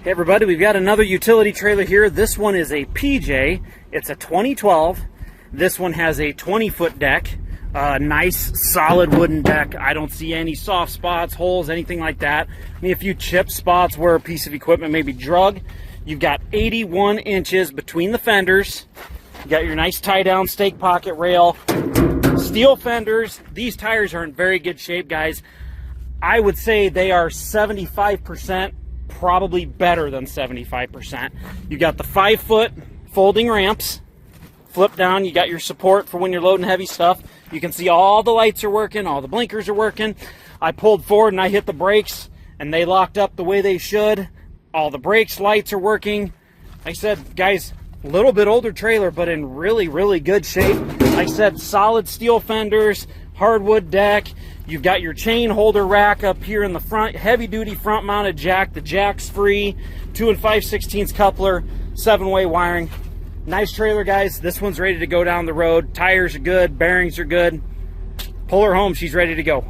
Hey everybody, we've got another utility trailer here. This one is a PJ. It's a 2012. This one has a 20-foot deck. Nice solid wooden deck. I don't see any soft spots, holes, anything like that. I mean, a few chip spots where a piece of equipment may be drug. You've got 81 inches between the fenders. You got your nice tie-down stake pocket rail. Steel fenders. These tires are in very good shape, guys. I would say they are 75%. Probably better than 75%. You got the 5-foot folding ramps. Flip down, you got your support for when you're loading heavy stuff. You can see all the lights are working, all the blinkers are working. I pulled forward and I hit the brakes and they locked up the way they should. All the brakes, lights are working. Like I said, guys, a little bit older trailer, but in really, really good shape. Like I said, solid steel fenders, hardwood deck. You've got your chain holder rack up here in the front, heavy duty front mounted jack. The jack's free, 2 5/16 coupler, 7-way wiring. Nice trailer, guys. This one's ready to go down the road. Tires are good, bearings are good. Pull her home, she's ready to go.